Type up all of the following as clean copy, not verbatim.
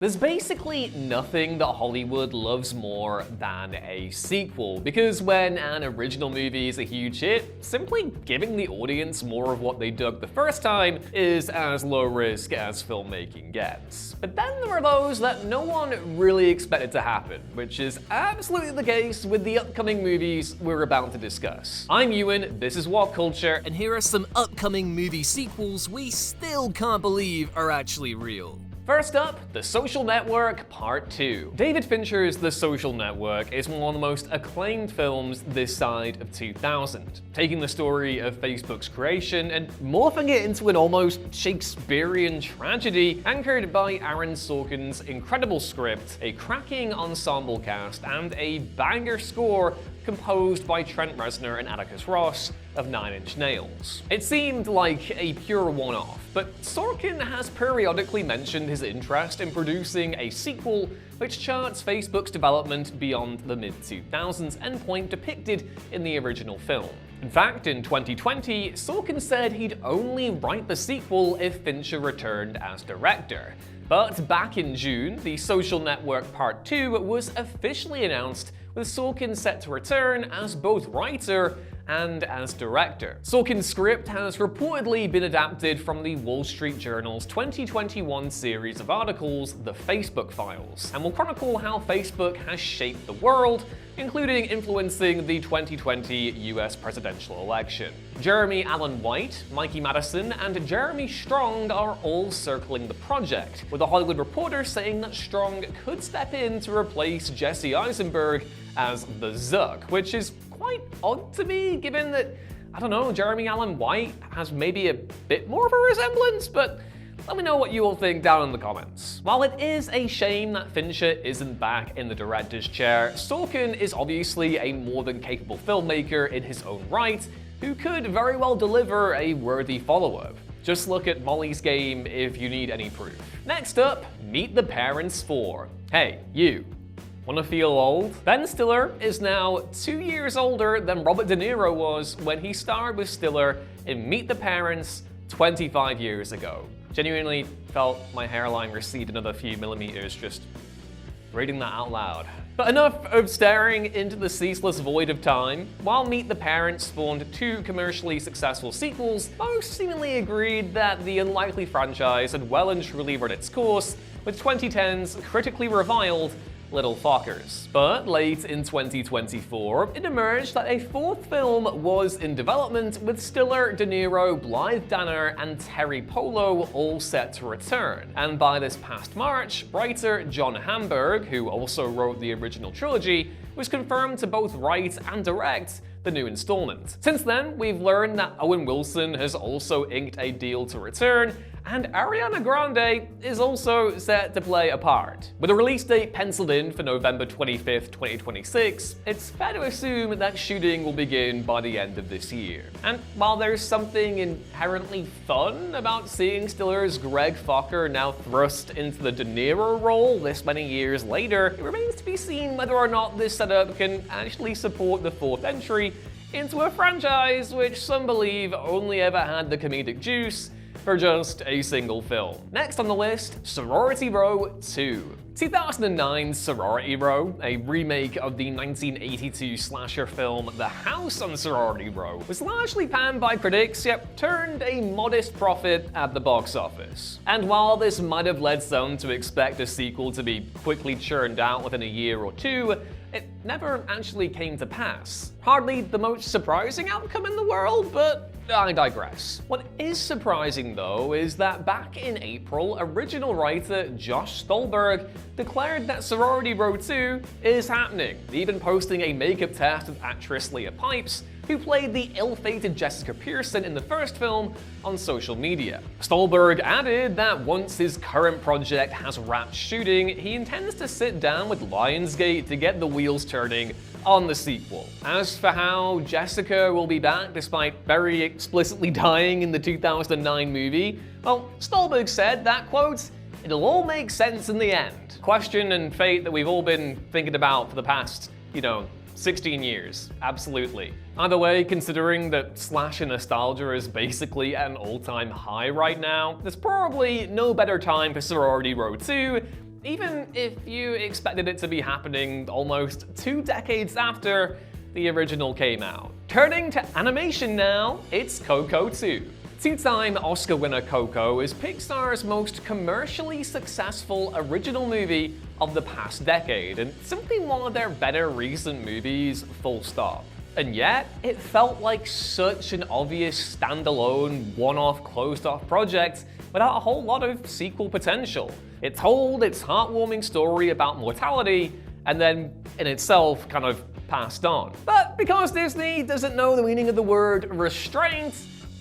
There's basically nothing that Hollywood loves more than a sequel, because when an original movie is a huge hit, simply giving the audience more of what they dug the first time is as low risk as filmmaking gets. But then there are those that no one really expected to happen, which is absolutely the case with the upcoming movies we're about to discuss. I'm Ewan, this is What Culture, And here are some upcoming movie sequels we still can't believe are actually real. First up, The Social Network Part 2. David Fincher's The Social Network is one of the most acclaimed films this side of 2000, taking the story of Facebook's creation and morphing it into an almost Shakespearean tragedy anchored by Aaron Sorkin's incredible script, a cracking ensemble cast, and a banger score composed by Trent Reznor and Atticus Ross of Nine Inch Nails. It seemed like a pure one-off, but Sorkin has periodically mentioned his interest in producing a sequel which charts Facebook's development beyond the mid-2000s endpoint depicted in the original film. In fact, in 2020, Sorkin said he'd only write the sequel if Fincher returned as director. But back in June, The Social Network Part 2 was officially announced, with Sorkin set to return as both writer and as director. Sorkin's script has reportedly been adapted from the Wall Street Journal's 2021 series of articles, The Facebook Files, and will chronicle how Facebook has shaped the world, including influencing the 2020 US presidential election. Jeremy Allen White, Mikey Madison, and Jeremy Strong are all circling the project, with a Hollywood Reporter saying that Strong could step in to replace Jesse Eisenberg as the Zuck, which is quite odd to me, given that, I don't know, Jeremy Allen White has maybe a bit more of a resemblance, but let me know what you all think down in the comments. While it is a shame that Fincher isn't back in the director's chair, Sorkin is obviously a more than capable filmmaker in his own right, who could very well deliver a worthy follow-up. Just look at Molly's Game if you need any proof. Next up, Meet the Parents 4. Hey, you. Wanna feel old? Ben Stiller is now 2 years older than Robert De Niro was when he starred with Stiller in Meet the Parents 25 years ago. Genuinely felt my hairline recede another few millimeters just reading that out loud. But enough of staring into the ceaseless void of time. While Meet the Parents spawned 2 commercially successful sequels, most seemingly agreed that the unlikely franchise had well and truly run its course, with 2010's critically reviled Little Fockers. But late in 2024, it emerged that a 4th film was in development, with Stiller, De Niro, Blythe Danner, and Terry Polo all set to return. And by this past March, writer John Hamburg, who also wrote the original trilogy, was confirmed to both write and direct the new installment. Since then, we've learned that Owen Wilson has also inked a deal to return, and Ariana Grande is also set to play a part. With a release date penciled in for November 25th, 2026, it's fair to assume that shooting will begin by the end of this year. And while there's something inherently fun about seeing Stiller's Greg Focker now thrust into the De Niro role this many years later, it remains to be seen whether or not this setup can actually support the 4th entry into a franchise which some believe only ever had the comedic juice for just a single film. Next on the list, Sorority Row 2. 2009's Sorority Row, a remake of the 1982 slasher film The House on Sorority Row, was largely panned by critics, yet turned a modest profit at the box office. And while this might have led some to expect a sequel to be quickly churned out within a year or two, it never actually came to pass. Hardly the most surprising outcome in the world, but I digress. What is surprising, though, is that back in April, original writer Josh Stolberg declared that Sorority Row 2 is happening, even posting a makeup test with actress Leah Pipes, who played the ill-fated Jessica Pearson in the first film, on social media. Stolberg added that once his current project has wrapped shooting, he intends to sit down with Lionsgate to get the wheels turning on the sequel. As for how Jessica will be back despite very explicitly dying in the 2009 movie, well, Stolberg said that, quote, "It'll all make sense in the end." Question and fate that we've all been thinking about for the past, 16 years, absolutely. Either way, considering that slasher nostalgia is basically at an all-time high right now, there's probably no better time for Sorority Row 2 even if you expected it to be happening almost 2 decades after the original came out. Turning to animation now, it's Coco 2. Two-time Oscar winner Coco is Pixar's most commercially successful original movie of the past decade, and simply one of their better recent movies, full stop. And yet, it felt like such an obvious standalone, one-off, closed-off project without a whole lot of sequel potential. It told its heartwarming story about mortality, and then, in itself, kind of passed on. But because Disney doesn't know the meaning of the word restraint,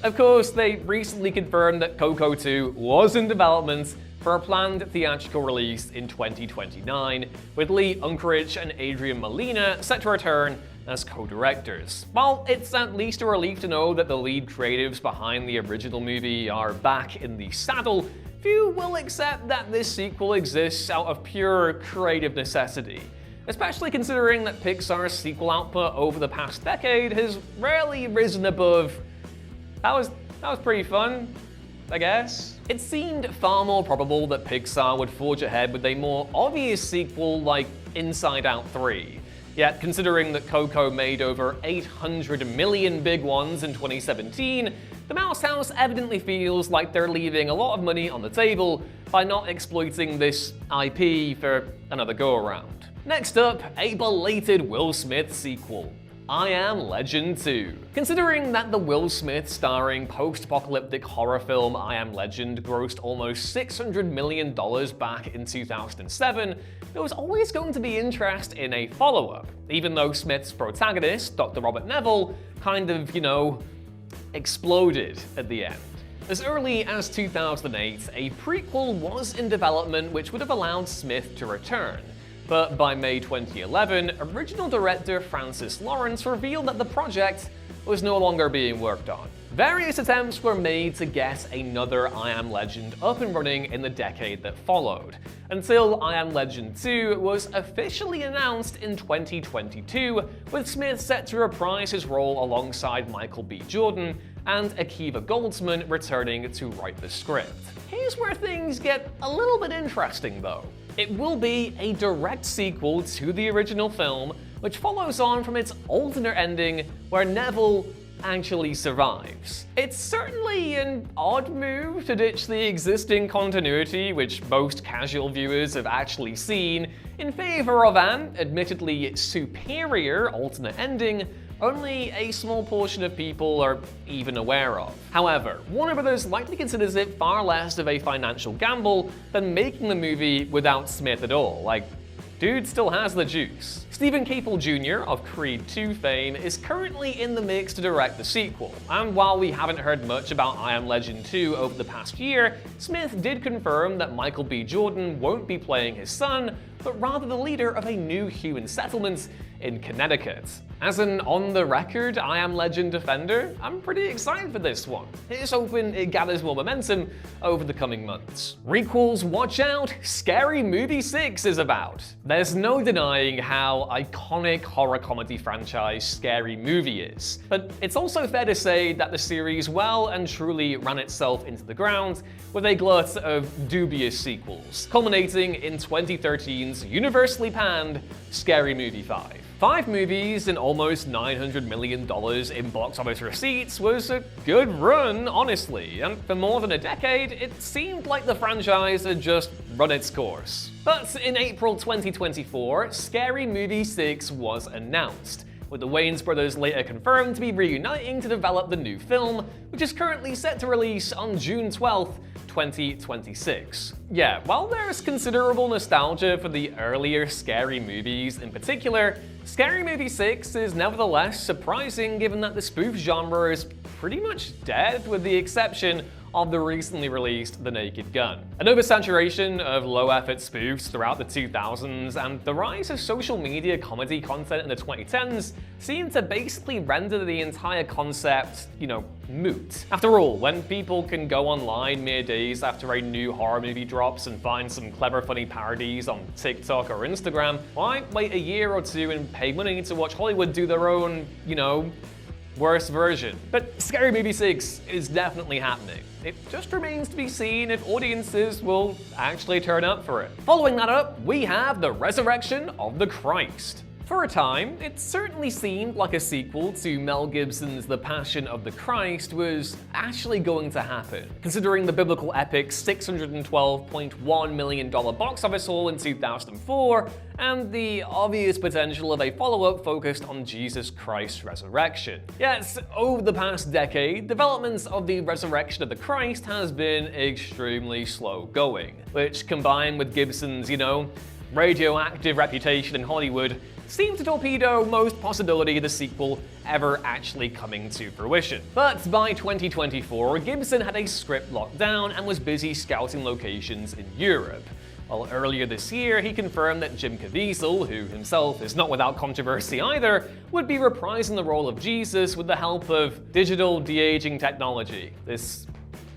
of course, they recently confirmed that Coco 2 was in development for a planned theatrical release in 2029, with Lee Unkrich and Adrian Molina set to return as co-directors. While it's at least a relief to know that the lead creatives behind the original movie are back in the saddle, few will accept that this sequel exists out of pure creative necessity, especially considering that Pixar's sequel output over the past decade has rarely risen above that was pretty fun, I guess. It seemed far more probable that Pixar would forge ahead with a more obvious sequel like Inside Out 3. Yet, considering that Coco made over 800 million big ones in 2017, the Mouse House evidently feels like they're leaving a lot of money on the table by not exploiting this IP for another go-around. Next up, a belated Will Smith sequel, I Am Legend 2. Considering that the Will Smith starring post-apocalyptic horror film I Am Legend grossed almost $600 million back in 2007, there was always going to be interest in a follow-up, even though Smith's protagonist, Dr. Robert Neville, kind of, exploded at the end. As early as 2008, a prequel was in development which would have allowed Smith to return. But by May 2011, original director Francis Lawrence revealed that the project was no longer being worked on. Various attempts were made to get another I Am Legend up and running in the decade that followed, until I Am Legend 2 was officially announced in 2022, with Smith set to reprise his role alongside Michael B. Jordan and Akiva Goldsman returning to write the script. Here's where things get a little bit interesting though. It will be a direct sequel to the original film, which follows on from its alternate ending where Neville actually survives. It's certainly an odd move to ditch the existing continuity, which most casual viewers have actually seen, in favor of an, admittedly superior alternate ending only a small portion of people are even aware of. However, Warner Bros. Likely considers it far less of a financial gamble than making the movie without Smith at all. Like, dude still has the juice. Stephen Caple Jr. of Creed 2 fame is currently in the mix to direct the sequel, and while we haven't heard much about I Am Legend 2 over the past year, Smith did confirm that Michael B. Jordan won't be playing his son, but rather the leader of a new human settlement in Connecticut. As an on-the-record I Am Legend defender, I'm pretty excited for this one. Here's hoping it gathers more momentum over the coming months. Requels, watch out, Scary Movie 6 is about. There's no denying how iconic horror comedy franchise Scary Movie is, but it's also fair to say that the series well and truly ran itself into the ground with a glut of dubious sequels, culminating in 2013's universally panned Scary Movie 5. 5 movies and almost $900 million in box office receipts was a good run, honestly, and for more than a decade, it seemed like the franchise had just run its course. But in April 2024, Scary Movie 6 was announced, with the Wayans brothers later confirmed to be reuniting to develop the new film, which is currently set to release on June 12th, 2026. Yeah, while there's considerable nostalgia for the earlier Scary movies in particular, Scary Movie 6 is nevertheless surprising given that the spoof genre is pretty much dead with the exception of the recently released The Naked Gun. An oversaturation of low-effort spoofs throughout the 2000s and the rise of social media comedy content in the 2010s seemed to basically render the entire concept, moot. After all, when people can go online mere days after a new horror movie drops and find some clever funny parodies on TikTok or Instagram, why wait a year or two and pay money to watch Hollywood do their own, worse version. But Scary Movie 6 is definitely happening. It just remains to be seen if audiences will actually turn up for it. Following that up, we have The Resurrection of the Christ. For a time, it certainly seemed like a sequel to Mel Gibson's The Passion of the Christ was actually going to happen, considering the biblical epic's $612.1 million box office haul in 2004, and the obvious potential of a follow-up focused on Jesus Christ's resurrection. Yet, over the past decade, development of The Resurrection of the Christ has been extremely slow going, which, combined with Gibson's, radioactive reputation in Hollywood, seemed to torpedo most possibility of the sequel ever actually coming to fruition. But by 2024, Gibson had a script locked down and was busy scouting locations in Europe. While earlier this year, he confirmed that Jim Caviezel, who himself is not without controversy either, would be reprising the role of Jesus with the help of digital de-aging technology. This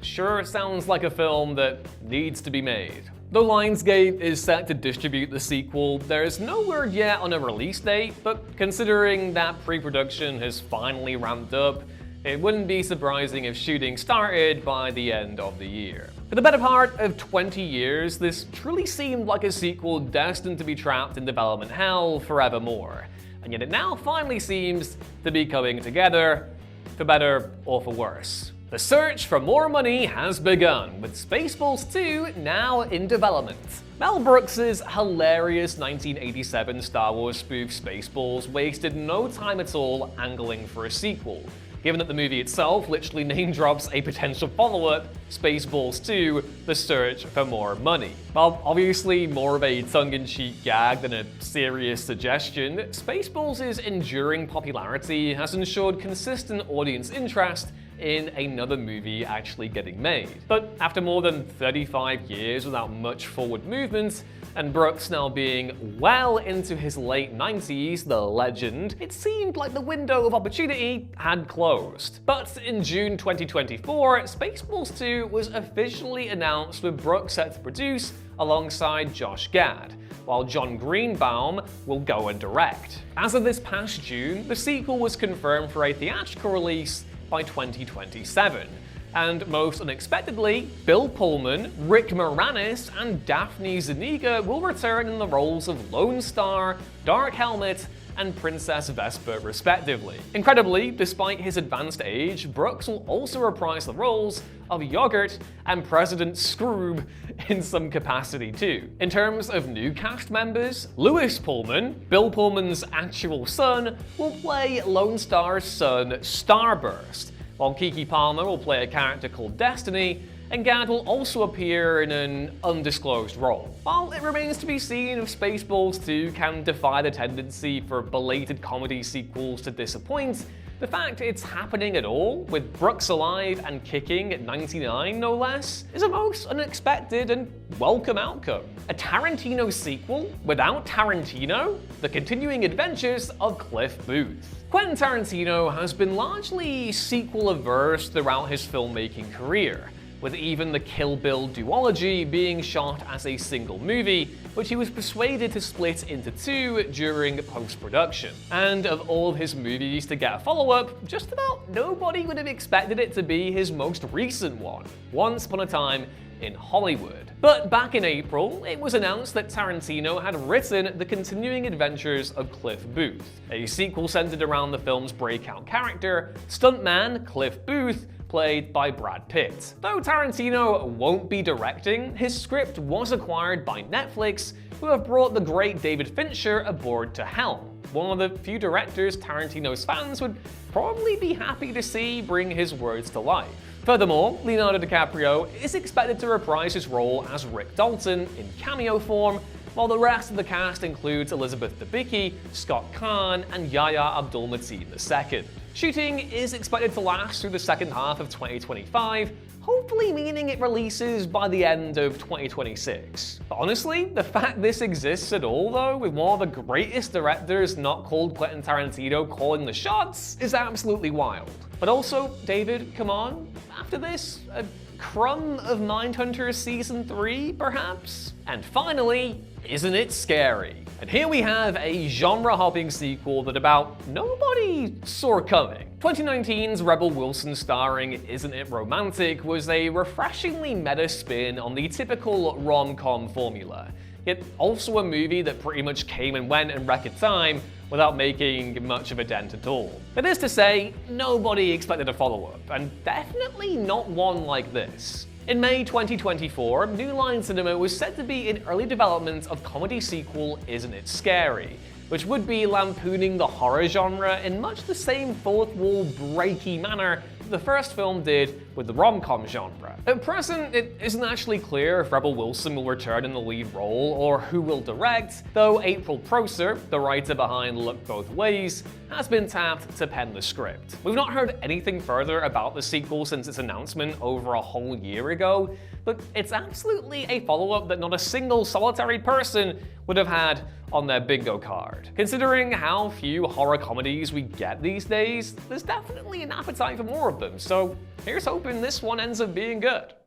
sure sounds like a film that needs to be made. Though Lionsgate is set to distribute the sequel, there's no word yet on a release date, but considering that pre-production has finally ramped up, it wouldn't be surprising if shooting started by the end of the year. For the better part of 20 years, this truly seemed like a sequel destined to be trapped in development hell forevermore, and yet it now finally seems to be coming together, for better or for worse. The search for more money has begun, with Spaceballs 2 now in development. Mel Brooks's hilarious 1987 Star Wars spoof Spaceballs wasted no time at all angling for a sequel, given that the movie itself literally name drops a potential follow-up, Spaceballs 2, The Search for More Money. While obviously more of a tongue-in-cheek gag than a serious suggestion, Spaceballs' enduring popularity has ensured consistent audience interest in another movie actually getting made. But after more than 35 years without much forward movement, and Brooks now being well into his late 90s, the legend, it seemed like the window of opportunity had closed. But in June 2024, Spaceballs 2 was officially announced with Brooks set to produce alongside Josh Gad, while John Greenbaum will go and direct. As of this past June, the sequel was confirmed for a theatrical release by 2027. And most unexpectedly, Bill Pullman, Rick Moranis, and Daphne Zuniga will return in the roles of Lone Star, Dark Helmet, and Princess Vesper respectively. Incredibly, despite his advanced age, Brooks will also reprise the roles of Yogurt and President Scroob in some capacity too. In terms of new cast members, Lewis Pullman, Bill Pullman's actual son, will play Lone Star's son, Starburst, while Keke Palmer will play a character called Destiny, and Gad will also appear in an undisclosed role. While it remains to be seen if Spaceballs 2 can defy the tendency for belated comedy sequels to disappoint, the fact it's happening at all, with Brooks alive and kicking at 99 no less, is a most unexpected and welcome outcome. A Tarantino sequel without Tarantino? The continuing adventures of Cliff Booth. Quentin Tarantino has been largely sequel-averse throughout his filmmaking career, with even the Kill Bill duology being shot as a single movie, which he was persuaded to split into two during post-production. And of all of his movies to get a follow-up, just about nobody would have expected it to be his most recent one, Once Upon a Time in Hollywood. But back in April, it was announced that Tarantino had written The Continuing Adventures of Cliff Booth, a sequel centered around the film's breakout character, stuntman Cliff Booth, played by Brad Pitt. Though Tarantino won't be directing, his script was acquired by Netflix, who have brought the great David Fincher aboard to helm, one of the few directors Tarantino's fans would probably be happy to see bring his words to life. Furthermore, Leonardo DiCaprio is expected to reprise his role as Rick Dalton in cameo form, while the rest of the cast includes Elizabeth Debicki, Scott Caan, and Yahya Abdul-Mateen II. Shooting is expected to last through the second half of 2025, hopefully meaning it releases by the end of 2026. But honestly, the fact this exists at all though, with one of the greatest directors not called Quentin Tarantino calling the shots, is absolutely wild. But also, David, come on, after this, crumb of Mindhunter Season 3, perhaps? And finally, isn't it scary? And here we have a genre-hopping sequel that about nobody saw coming. 2019's Rebel Wilson starring Isn't It Romantic was a refreshingly meta spin on the typical rom-com formula, yet also a movie that pretty much came and went in record time without making much of a dent at all. That is to say, nobody expected a follow-up, and definitely not one like this. In May 2024, New Line Cinema was said to be in early development of comedy sequel Isn't It Scary?, which would be lampooning the horror genre in much the same fourth-wall breaky manner that the first film did with the rom-com genre. At present, it isn't actually clear if Rebel Wilson will return in the lead role or who will direct, though April Prosser, the writer behind Look Both Ways, has been tapped to pen the script. We've not heard anything further about the sequel since its announcement over a whole year ago, but it's absolutely a follow-up that not a single solitary person would have had on their bingo card. Considering how few horror comedies we get these days, there's definitely an appetite for more of them, so here's hoping this one ends up being good.